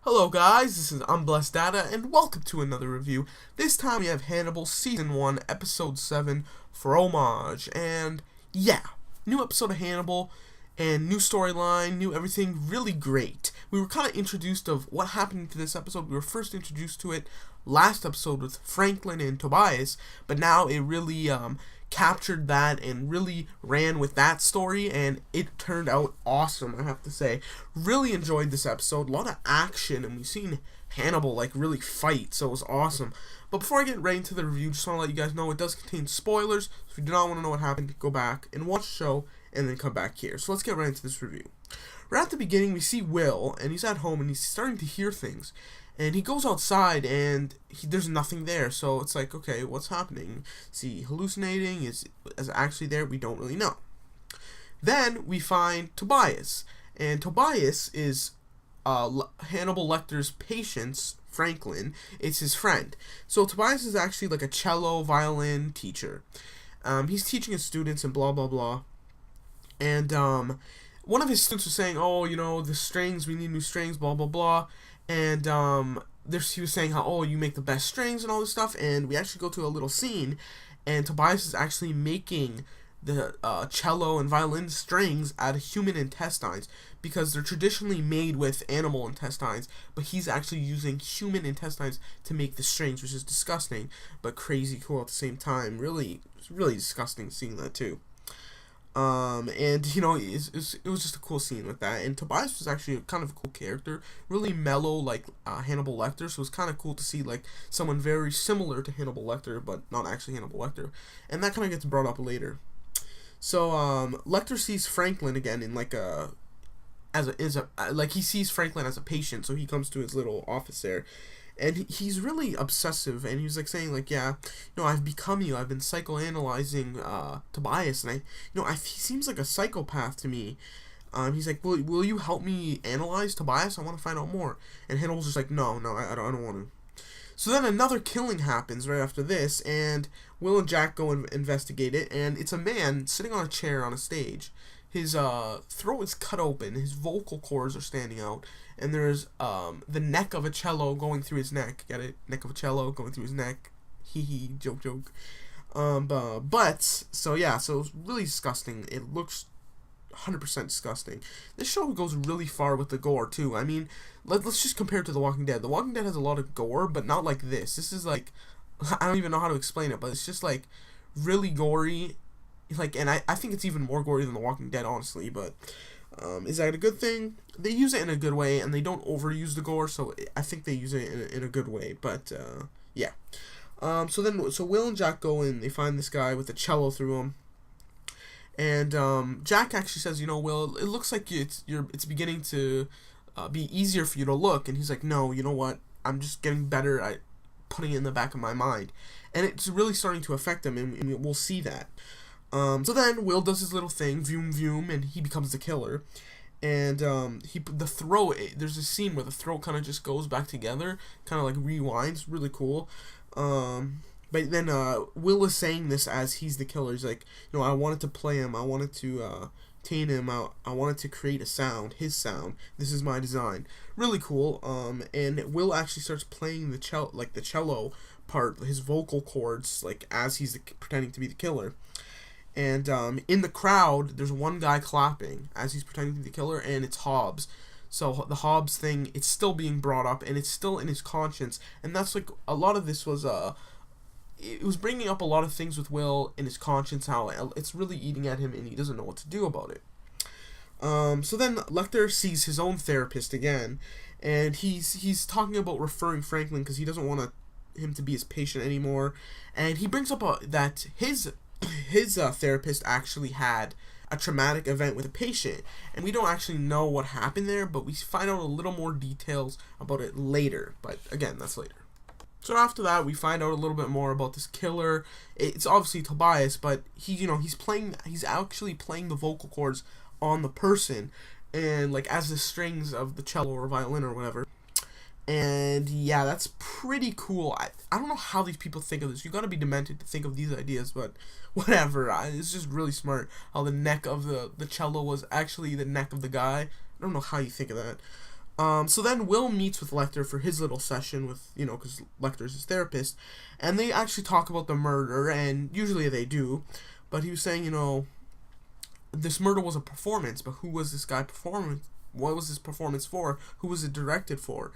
Hello guys, this is Unblessed Data, and welcome to another review. This time we have Hannibal Season 1, Episode 7, Fromage. And yeah, new episode of Hannibal, and new storyline, new everything, really great. We were kind of introduced of what happened to this episode. We were first introduced to it last episode with Franklin and Tobias, but now it really captured that and really ran with that story, and it turned out awesome, I have to say. Really enjoyed this episode. A lot of action, and we've seen Hannibal really fight, so it was awesome. But before I get right into the review, just want to let you guys know it does contain spoilers. So if you do not want to know what happened, go back and watch the show and then come back here. So let's get right into this review. Right at the beginning, we see Will, and he's at home, and he's starting to hear things. And he goes outside, and there's nothing there. So it's like, okay, what's happening? Is he hallucinating? Is actually there? We don't really know. Then we find Tobias. And Tobias is Hannibal Lecter's patient, Franklin. It's his friend. So Tobias is actually like a cello, violin teacher. He's teaching his students and blah, blah, blah. And one of his students was saying, oh, you know, the strings, we need new strings, blah, blah, blah. And he was saying how, oh, you make the best strings and all this stuff. And we actually go to a little scene, and Tobias is actually making the cello and violin strings out of human intestines, because they're traditionally made with animal intestines, but he's actually using human intestines to make the strings, which is disgusting, but crazy cool at the same time. Really disgusting seeing that too. And you know, it was just a cool scene with that. And Tobias was actually kind of a cool character, really mellow, like Hannibal Lecter. So it was kind of cool to see like someone very similar to Hannibal Lecter, but not actually Hannibal Lecter. And that kind of gets brought up later. So Lecter sees Franklin again in like he sees Franklin as a patient. So he comes to his little office there. And he's really obsessive, and he's like saying like, yeah, you know, I've become you. I've been psychoanalyzing Tobias, and he seems like a psychopath to me. He's like, will you help me analyze Tobias? I want to find out more. And Hannibal's just like, no, I don't want to. So then another killing happens right after this, and Will and Jack go and investigate it, and it's a man sitting on a chair on a stage. His throat is cut open, his vocal cords are standing out, and there's the neck of a cello going through his neck. Get it? Neck of a cello going through his neck. Hee hee, joke. So it's really disgusting. It looks 100% disgusting. This show goes really far with the gore too. I mean, let's just compare it to The Walking Dead. The Walking Dead has a lot of gore, but not like this. This is like, I don't even know how to explain it, but it's just like really gory. And I think it's even more gory than The Walking Dead, honestly, but is that a good thing? They use it in a good way, and they don't overuse the gore, so I think they use it in a good way, but yeah. So Will and Jack go in, they find this guy with a cello through him, and Jack actually says, you know, Will, it looks like it's beginning to be easier for you to look, and he's like, no, you know what, I'm just getting better at putting it in the back of my mind, and it's really starting to affect him, and we'll see that. So then Will does his little thing, vroom, and he becomes the killer. And the throat, there's a scene where the throat kind of just goes back together, kind of like rewinds, really cool. But then Will is saying this as he's the killer. He's like, you know, I wanted to play him, I wanted to tame him, I wanted to create a sound, his sound. This is my design. Really cool. And Will actually starts playing the cello part, his vocal cords, like as he's pretending to be the killer. And in the crowd, there's one guy clapping as he's pretending to be the killer, and it's Hobbs. So the Hobbs thing, it's still being brought up, and it's still in his conscience. And that's like, a lot of this was, it was bringing up a lot of things with Will in his conscience, how it's really eating at him, and he doesn't know what to do about it. So then Lecter sees his own therapist again, and he's talking about referring Franklin because he doesn't want him to be his patient anymore. And he brings up that his therapist actually had a traumatic event with a patient, and we don't actually know what happened there, but we find out a little more details about it later, but again, that's later. So after that, we find out a little bit more about this killer. It's obviously Tobias, but he's actually playing the vocal cords on the person, and like as the strings of the cello or violin or whatever. And yeah, that's pretty cool. I don't know how these people think of this. You gotta be demented to think of these ideas, but whatever. It's just really smart how the neck of the cello was actually the neck of the guy. I don't know how you think of that. So then Will meets with Lecter for his little session with, because Lecter's his therapist, and they actually talk about the murder, and usually they do, but he was saying, this murder was a performance, but who was this guy performing? What was this performance for? Who was it directed for?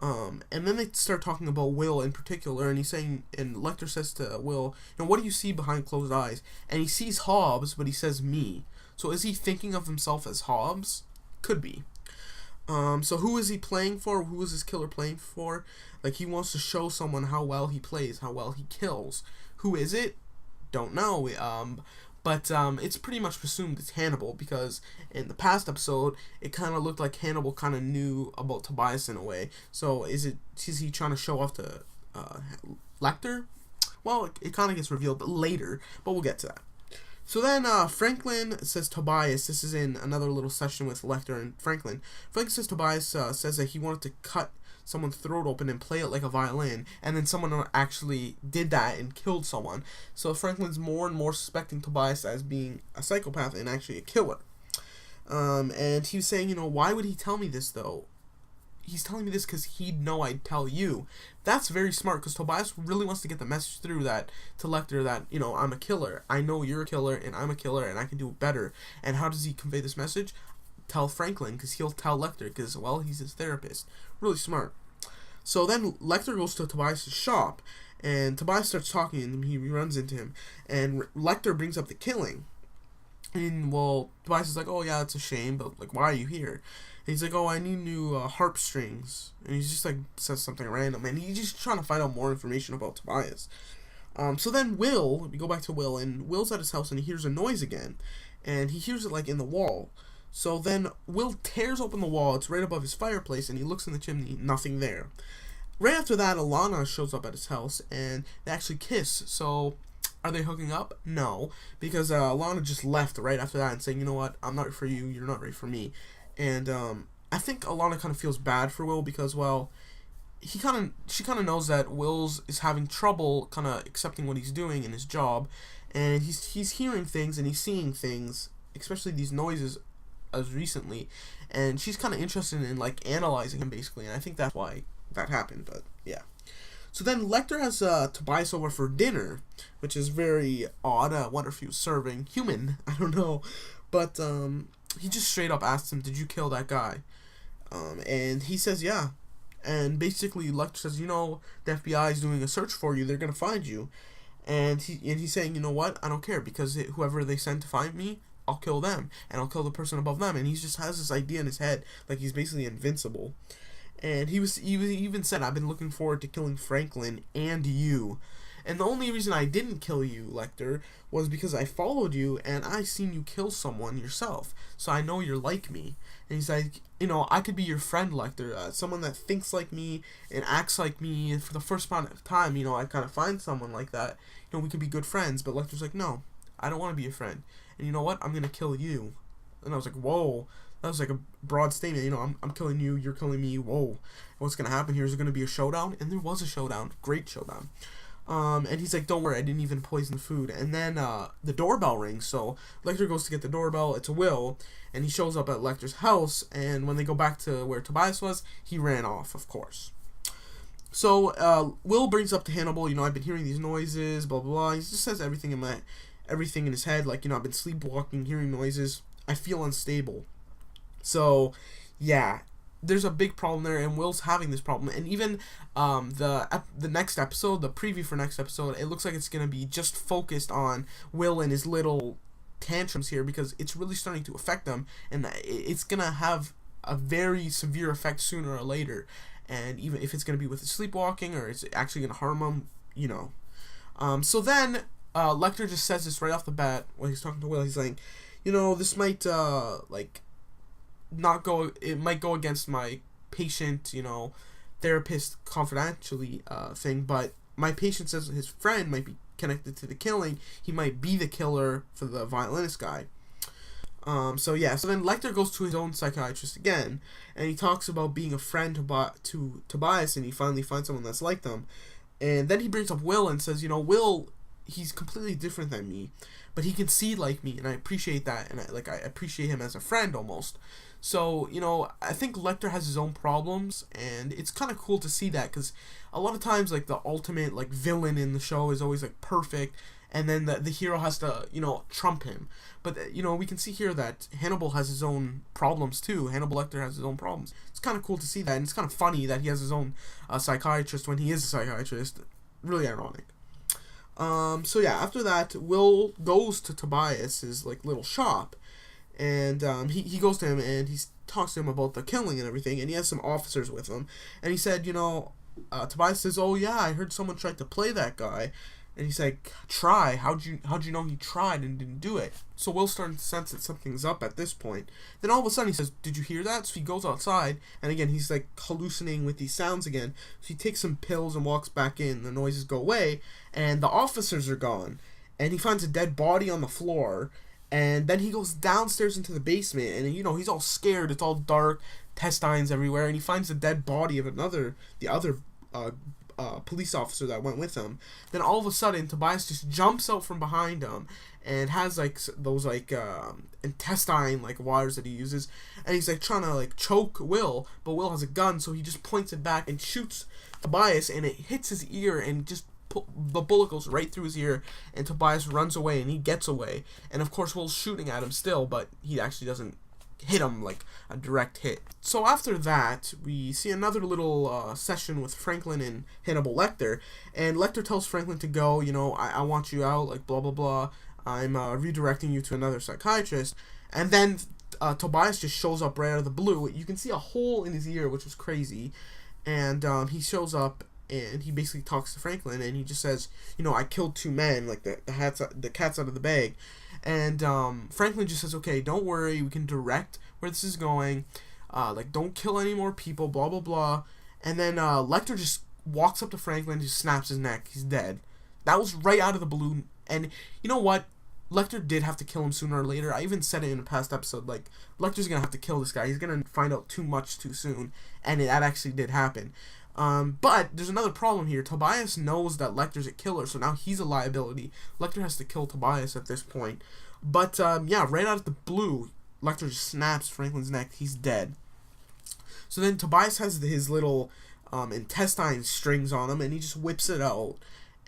And then they start talking about Will in particular, and he's saying, and Lecter says to Will, what do you see behind closed eyes? And he sees Hobbs, but he says me. So is he thinking of himself as Hobbs? Could be. So who is he playing for? Who is this killer playing for? Like, he wants to show someone how well he plays, how well he kills. Who is it? Don't know. But it's pretty much presumed it's Hannibal, because in the past episode, it kind of looked like Hannibal kind of knew about Tobias in a way. So is he trying to show off to Lecter? Well, it kind of gets revealed later, but we'll get to that. So then Franklin says Tobias, this is in another little session with Lecter and Franklin. Franklin says Tobias says that he wanted to cut someone's throat open and play it like a violin, and then someone actually did that and killed someone. So Franklin's more and more suspecting Tobias as being a psychopath and actually a killer. And he was saying, why would he tell me this though? He's telling me this because he'd know I'd tell you. That's very smart, because Tobias really wants to get the message through that to Lecter that, I'm a killer. I know you're a killer, and I'm a killer, and I can do it better. And how does he convey this message? Tell Franklin, because he'll tell Lecter, because, well, he's his therapist. Really smart. So then Lecter goes to Tobias' shop, and Tobias starts talking, and he runs into him. And Lecter brings up the killing. And, well, Tobias is like, oh, yeah, it's a shame, but, like, why are you here? And he's like, oh, I need new harp strings. And he's just, like, says something random. And he's just trying to find out more information about Tobias. So then we go back to Will, and Will's at his house, and he hears a noise again. And he hears it, like, in the wall. So then Will tears open the wall. It's right above his fireplace, and he looks in the chimney. Nothing there. Right after that, Alana shows up at his house, and they actually kiss. So are they hooking up? No, because Alana just left right after that and saying, you know what, I'm not right for you, you're not right for me. And I think Alana kind of feels bad for Will because, well, she kind of knows that Will's is having trouble kind of accepting what he's doing in his job, and he's hearing things and he's seeing things, especially these noises as recently, and she's kind of interested in, like, analyzing him basically, and I think that's why that happened. But yeah. So then Lecter has Tobias over for dinner, which is very odd. I wonder if he was serving human. I don't know. But he just straight up asks him, did you kill that guy? And he says, yeah. And basically Lecter says, the FBI is doing a search for you. They're going to find you. And he's saying, you know what? I don't care, because whoever they send to find me, I'll kill them. And I'll kill the person above them. And he just has this idea in his head, like he's basically invincible. And he even said, I've been looking forward to killing Franklin and you. And the only reason I didn't kill you, Lecter, was because I followed you and I seen you kill someone yourself. So I know you're like me. And he's like, I could be your friend, Lecter. Someone that thinks like me and acts like me. And for the first time, I kind of find someone like that. We could be good friends. But Lecter's like, no, I don't want to be your friend. And you know what? I'm going to kill you. And I was like, whoa. That was like a broad statement. I'm killing you, you're killing me, whoa. What's going to happen here? Is there going to be a showdown? And there was a showdown. Great showdown. And he's like, don't worry, I didn't even poison the food. And then the doorbell rings. So Lecter goes to get the doorbell. It's Will. And he shows up at Lecter's house. And when they go back to where Tobias was, he ran off, of course. So Will brings up to Hannibal, I've been hearing these noises, blah, blah, blah. He just says everything in his head. Like, I've been sleepwalking, hearing noises. I feel unstable. So, yeah, there's a big problem there, and Will's having this problem. And even the next episode, the preview for next episode, it looks like it's going to be just focused on Will and his little tantrums here, because it's really starting to affect them, and it's going to have a very severe effect sooner or later. And even if it's going to be with his sleepwalking, or it's actually going to harm him, So then Lecter just says this right off the bat when he's talking to Will. He's like, this might, it might go against my patient, therapist confidentially thing, but my patient says his friend might be connected to the killing. He might be the killer for the violinist guy. So then Lecter goes to his own psychiatrist again, and he talks about being a friend to Tobias, and he finally finds someone that's like them. And then he brings up Will and says, Will, he's completely different than me, but he can see like me, and I appreciate that, and I appreciate him as a friend almost. So, I think Lecter has his own problems, and it's kind of cool to see that, because a lot of times, like, the ultimate, like, villain in the show is always, like, perfect, and then the hero has to, trump him. But, we can see here that Hannibal has his own problems, too. Hannibal Lecter has his own problems. It's kind of cool to see that, and it's kind of funny that he has his own psychiatrist when he is a psychiatrist. Really ironic. So yeah, after that, Will goes to Tobias's, like, little shop, and he goes to him, and he talks to him about the killing and everything, and he has some officers with him, and he said, Tobias says, oh yeah, I heard someone tried to play that guy, and he's like, try? How'd you know he tried and didn't do it? So Will's starting to sense that something's up at this point. Then all of a sudden he says, did you hear that? So he goes outside, and again, he's like hallucinating with these sounds again. So he takes some pills and walks back in. The noises go away, and the officers are gone. And he finds a dead body on the floor, and then he goes downstairs into the basement, and he's all scared. It's all dark, intestines everywhere, and he finds the dead body of the other police officer that went with him. Then all of a sudden, Tobias just jumps out from behind him and has like those like intestine like wires that he uses, and he's like trying to like choke Will, but Will has a gun, so he just points it back and shoots Tobias, and it hits his ear, and just the bullet goes right through his ear, and Tobias runs away, and he gets away, and of course Will's shooting at him still, but he actually doesn't hit him like a direct hit. So after that, we see another little session with Franklin and Hannibal Lecter, and Lecter tells Franklin to go, I want you out, like blah blah blah, I'm redirecting you to another psychiatrist, and then Tobias just shows up right out of the blue. You can see a hole in his ear, which was crazy, and he shows up, and he basically talks to Franklin, and he just says, I killed 2 men, like the cat's out of the bag. And Franklin just says, okay, don't worry, we can direct where this is going, like, don't kill any more people, blah, blah, blah. And then Lecter just walks up to Franklin and just snaps his neck. He's dead. That was right out of the blue. And you know what? Lecter did have to kill him sooner or later. I even said it in a past episode, like, Lecter's going to have to kill this guy. He's going to find out too much too soon. And that actually did happen. But there's another problem here. Tobias knows that Lecter's a killer, so now he's a liability. Lecter has to kill Tobias at this point. But, yeah, right out of the blue, Lecter just snaps Franklin's neck. He's dead. So then Tobias has his little intestine strings on him, and he just whips it out.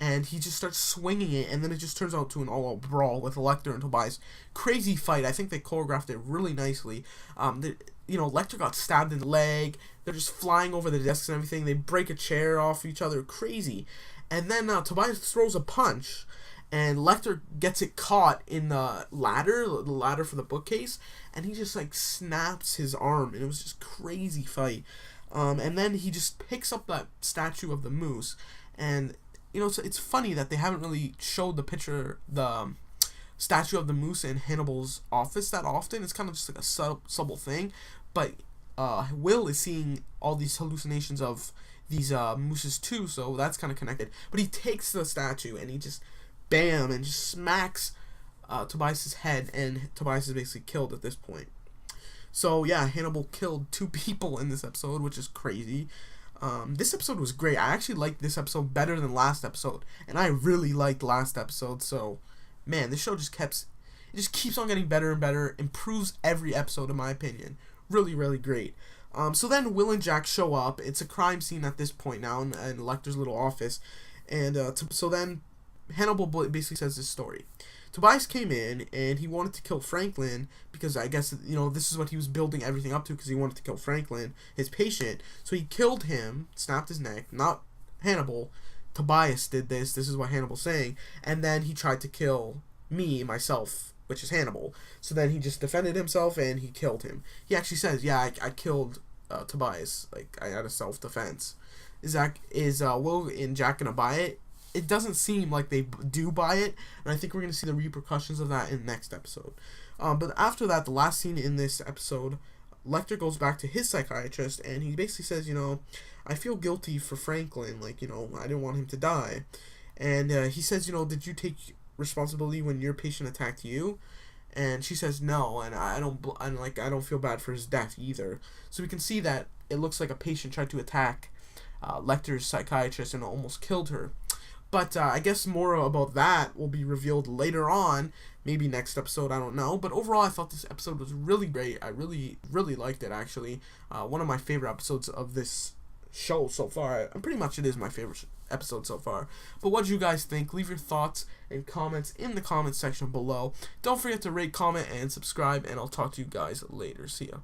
And he just starts swinging it, and then it just turns out to an all-out brawl with Lecter and Tobias. Crazy fight. I think they choreographed it really nicely. Lecter got stabbed in the leg. They're just flying over the desks and everything. They break a chair off each other. Crazy. And then Tobias throws a punch, and Lecter gets it caught in the ladder for the bookcase, and he just like snaps his arm, and it was just crazy fight. And then he just picks up that statue of the moose, and it's funny that they haven't really showed the statue of the moose in Hannibal's office that often. It's kind of just like a subtle thing, but Will is seeing all these hallucinations of these mooses too, so that's kind of connected. But he takes the statue and he just bam and just smacks Tobias's head, and Tobias is basically killed at this point. So yeah, Hannibal killed 2 people in this episode, which is crazy. This episode was great. I actually liked this episode better than last episode, and I really liked last episode. So, man, this show just keeps on getting better and better. Improves every episode, in my opinion. Really, really great. So then Will and Jack show up. It's a crime scene at this point now in Lecter's little office, and so then Hannibal basically says this story. Tobias came in, and he wanted to kill Franklin, because I guess, this is what he was building everything up to, because he wanted to kill Franklin, his patient. So he killed him, snapped his neck, not Hannibal. Tobias did this is what Hannibal's saying, and then he tried to kill myself, which is Hannibal. So then he just defended himself, and he killed him. He actually says, yeah, I killed Tobias, like, I had a self-defense. Is Will and Jack gonna buy it? It doesn't seem like they do buy it, and I think we're going to see the repercussions of that in the next episode. But after that, the last scene in this episode, Lecter goes back to his psychiatrist, and he basically says, I feel guilty for Franklin, like, I didn't want him to die. And he says, did you take responsibility when your patient attacked you? And she says no, and I don't feel bad for his death either. So we can see that it looks like a patient tried to attack Lecter's psychiatrist and almost killed her. But I guess more about that will be revealed later on, maybe next episode, I don't know. But overall, I thought this episode was really great. I really, really liked it, actually. One of my favorite episodes of this show so far. Pretty much it is my favorite episode so far. But what do you guys think? Leave your thoughts and comments in the comment section below. Don't forget to rate, comment, and subscribe, and I'll talk to you guys later. See ya.